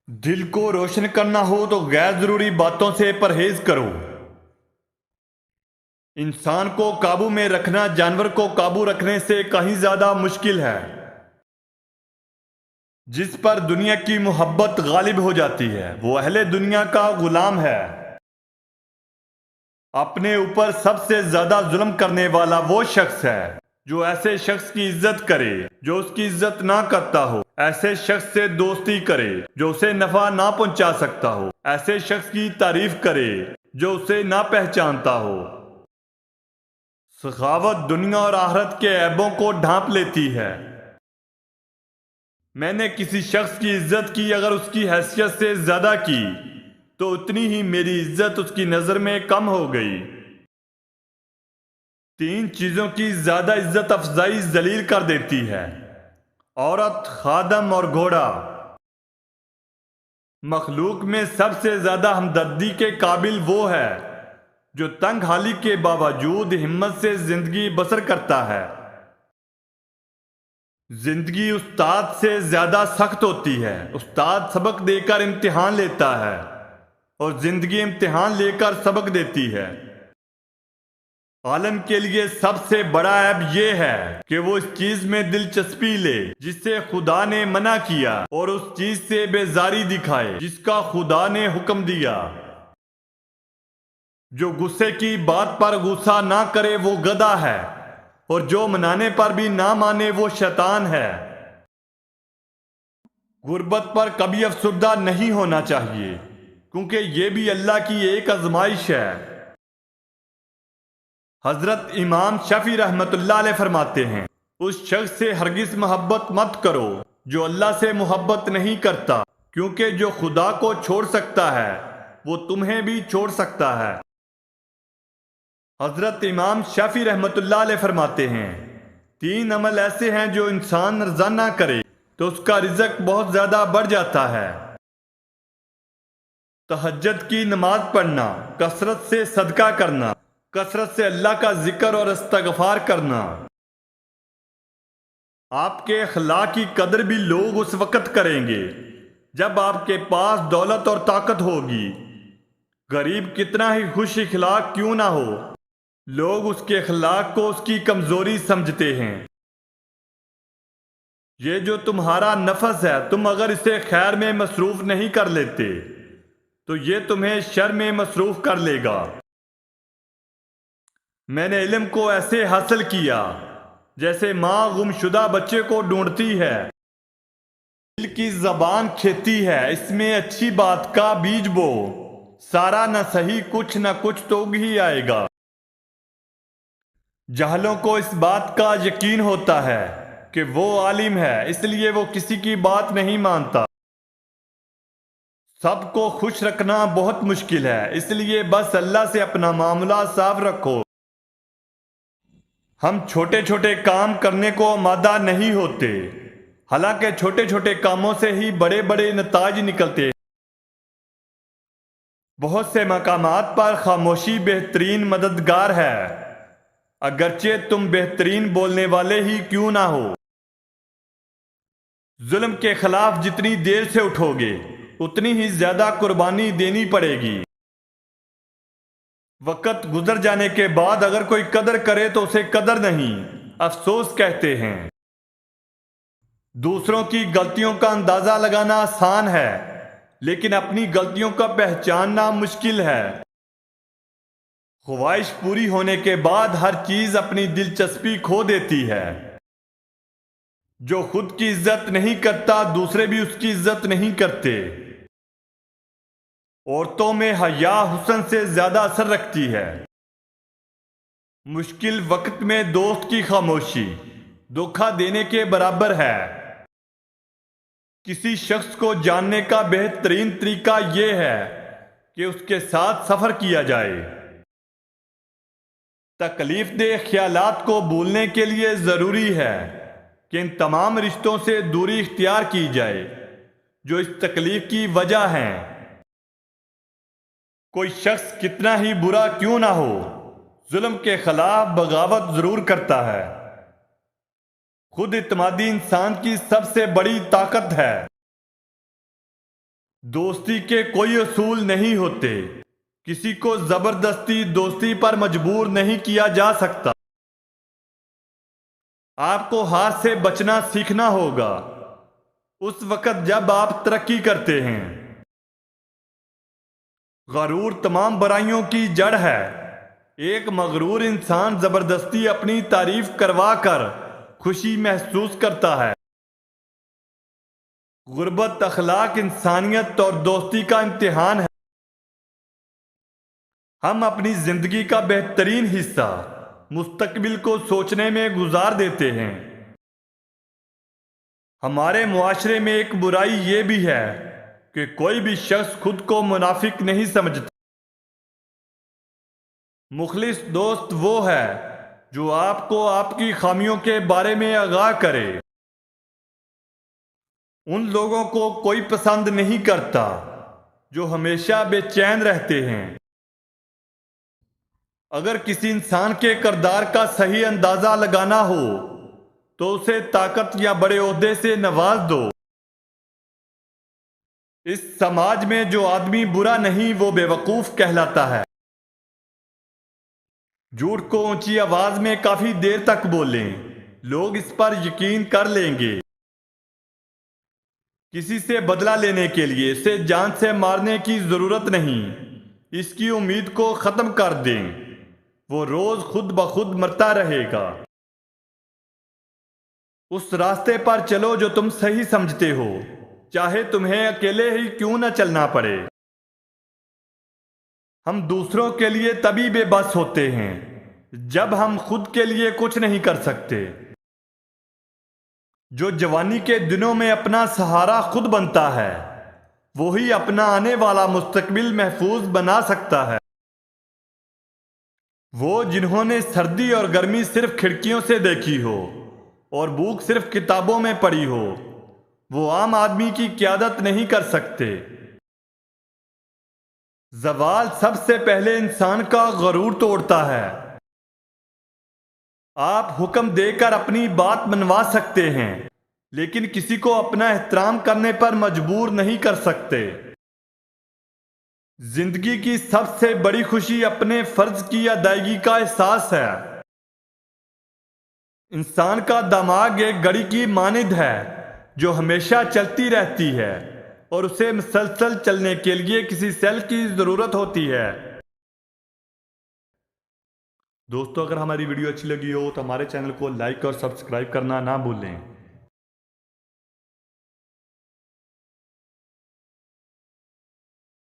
دل کو روشن کرنا ہو تو غیر ضروری باتوں سے پرہیز کرو۔ انسان کو قابو میں رکھنا جانور کو قابو رکھنے سے کہیں زیادہ مشکل ہے۔ جس پر دنیا کی محبت غالب ہو جاتی ہے وہ اہل دنیا کا غلام ہے۔ اپنے اوپر سب سے زیادہ ظلم کرنے والا وہ شخص ہے جو ایسے شخص کی عزت کرے جو اس کی عزت نہ کرتا ہو، ایسے شخص سے دوستی کرے جو اسے نفع نہ پہنچا سکتا ہو، ایسے شخص کی تعریف کرے جو اسے نہ پہچانتا ہو۔ سخاوت دنیا اور آخرت کے عیبوں کو ڈھانپ لیتی ہے۔ میں نے کسی شخص کی عزت کی اگر اس کی حیثیت سے زیادہ کی تو اتنی ہی میری عزت اس کی نظر میں کم ہو گئی۔ 3 چیزوں کی زیادہ عزت افزائی ذلیل کر دیتی ہے: عورت، خادم اور گھوڑا۔ مخلوق میں سب سے زیادہ ہمدردی کے قابل وہ ہے جو تنگ حالی کے باوجود ہمت سے زندگی بسر کرتا ہے۔ زندگی استاد سے زیادہ سخت ہوتی ہے۔ استاد سبق دے کر امتحان لیتا ہے اور زندگی امتحان لے کر سبق دیتی ہے۔ عالم کے لیے سب سے بڑا عیب یہ ہے کہ وہ اس چیز میں دلچسپی لے جس سے خدا نے منع کیا اور اس چیز سے بیزاری دکھائے جس کا خدا نے حکم دیا۔ جو غصے کی بات پر غصہ نہ کرے وہ گدھا ہے اور جو منانے پر بھی نہ مانے وہ شیطان ہے۔ غربت پر کبھی افسردہ نہیں ہونا چاہیے کیونکہ یہ بھی اللہ کی ایک آزمائش ہے۔ حضرت امام شافعی رحمۃ اللہ علیہ فرماتے ہیں، اس شخص سے ہرگز محبت مت کرو جو اللہ سے محبت نہیں کرتا، کیونکہ جو خدا کو چھوڑ سکتا ہے وہ تمہیں بھی چھوڑ سکتا ہے۔ حضرت امام شافعی رحمۃ اللہ علیہ فرماتے ہیں، 3 عمل ایسے ہیں جو انسان روزانہ کرے تو اس کا رزق بہت زیادہ بڑھ جاتا ہے: تہجد کی نماز پڑھنا، کثرت سے صدقہ کرنا، کثرت سے اللہ کا ذکر اور استغفار کرنا۔ آپ کے اخلاق کی قدر بھی لوگ اس وقت کریں گے جب آپ کے پاس دولت اور طاقت ہوگی۔ غریب کتنا ہی خوش اخلاق کیوں نہ ہو، لوگ اس کے اخلاق کو اس کی کمزوری سمجھتے ہیں۔ یہ جو تمہارا نفس ہے، تم اگر اسے خیر میں مصروف نہیں کر لیتے تو یہ تمہیں شر میں مصروف کر لے گا۔ میں نے علم کو ایسے حاصل کیا جیسے ماں گمشدہ بچے کو ڈھونڈتی ہے۔ دل کی زبان کھیتی ہے، اس میں اچھی بات کا بیج بو، سارا نہ صحیح کچھ نہ کچھ تو اگ ہی آئے گا۔ جاہلوں کو اس بات کا یقین ہوتا ہے کہ وہ عالم ہے، اس لیے وہ کسی کی بات نہیں مانتا۔ سب کو خوش رکھنا بہت مشکل ہے، اس لیے بس اللہ سے اپنا معاملہ صاف رکھو۔ ہم چھوٹے چھوٹے کام کرنے کو آمادہ نہیں ہوتے، حالانکہ چھوٹے چھوٹے کاموں سے ہی بڑے بڑے نتائج نکلتے ہیں۔ بہت سے مقامات پر خاموشی بہترین مددگار ہے، اگرچہ تم بہترین بولنے والے ہی کیوں نہ ہو۔ ظلم کے خلاف جتنی دیر سے اٹھو گے اتنی ہی زیادہ قربانی دینی پڑے گی۔ وقت گزر جانے کے بعد اگر کوئی قدر کرے تو اسے قدر نہیں، افسوس کہتے ہیں۔ دوسروں کی غلطیوں کا اندازہ لگانا آسان ہے لیکن اپنی غلطیوں کا پہچاننا مشکل ہے۔ خواہش پوری ہونے کے بعد ہر چیز اپنی دلچسپی کھو دیتی ہے۔ جو خود کی عزت نہیں کرتا دوسرے بھی اس کی عزت نہیں کرتے۔ عورتوں میں حیا حسن سے زیادہ اثر رکھتی ہے۔ مشکل وقت میں دوست کی خاموشی دھوکہ دینے کے برابر ہے۔ کسی شخص کو جاننے کا بہترین طریقہ یہ ہے کہ اس کے ساتھ سفر کیا جائے۔ تکلیف دہ خیالات کو بھولنے کے لیے ضروری ہے کہ ان تمام رشتوں سے دوری اختیار کی جائے جو اس تکلیف کی وجہ ہیں۔ کوئی شخص کتنا ہی برا کیوں نہ ہو، ظلم کے خلاف بغاوت ضرور کرتا ہے۔ خود اعتمادی انسان کی سب سے بڑی طاقت ہے۔ دوستی کے کوئی اصول نہیں ہوتے. کسی کو زبردستی دوستی پر مجبور نہیں کیا جا سکتا. آپ کو ہار سے بچنا سیکھنا ہوگا اس وقت جب آپ ترقی کرتے ہیں. غرور تمام برائیوں کی جڑ ہے. ایک مغرور انسان زبردستی اپنی تعریف کروا کر خوشی محسوس کرتا ہے. غربت اخلاق انسانیت اور دوستی کا امتحان ہے. ہم اپنی زندگی کا بہترین حصہ مستقبل کو سوچنے میں گزار دیتے ہیں. ہمارے معاشرے میں ایک برائی یہ بھی ہے کہ کوئی بھی شخص خود کو منافق نہیں سمجھتا. مخلص دوست وہ ہے جو آپ کو آپ کی خامیوں کے بارے میں آگاہ کرے. ان لوگوں کو کوئی پسند نہیں کرتا جو ہمیشہ بے چین رہتے ہیں. اگر کسی انسان کے کردار کا صحیح اندازہ لگانا ہو تو اسے طاقت یا بڑے عہدے سے نواز دو. اس سماج میں جو آدمی برا نہیں وہ بے وقوف کہلاتا ہے. جھوٹ کو اونچی آواز میں کافی دیر تک بولیں، لوگ اس پر یقین کر لیں گے. کسی سے بدلہ لینے کے لیے اسے جان سے مارنے کی ضرورت نہیں. اس کی امید کو ختم کر دیں، وہ روز خود بخود مرتا رہے گا. اس راستے پر چلو جو تم صحیح سمجھتے ہو، چاہے تمہیں اکیلے ہی کیوں نہ چلنا پڑے. ہم دوسروں کے لیے تبھی بے بس ہوتے ہیں جب ہم خود کے لیے کچھ نہیں کر سکتے. جو جوانی کے دنوں میں اپنا سہارا خود بنتا ہے وہی اپنا آنے والا مستقبل محفوظ بنا سکتا ہے. وہ جنہوں نے سردی اور گرمی صرف کھڑکیوں سے دیکھی ہو اور بھوک صرف کتابوں میں پڑھی ہو، وہ عام آدمی کی قیادت نہیں کر سکتے. زوال سب سے پہلے انسان کا غرور توڑتا ہے. آپ حکم دے کر اپنی بات منوا سکتے ہیں لیکن کسی کو اپنا احترام کرنے پر مجبور نہیں کر سکتے. زندگی کی سب سے بڑی خوشی اپنے فرض کی ادائیگی کا احساس ہے. انسان کا دماغ ایک گھڑی کی مانند ہے جو ہمیشہ چلتی رہتی ہے اور اسے مسلسل چلنے کے لیے کسی سیل کی ضرورت ہوتی ہے. دوستو اگر ہماری ویڈیو اچھی لگی ہو تو ہمارے چینل کو لائک اور سبسکرائب کرنا نہ بھولیں.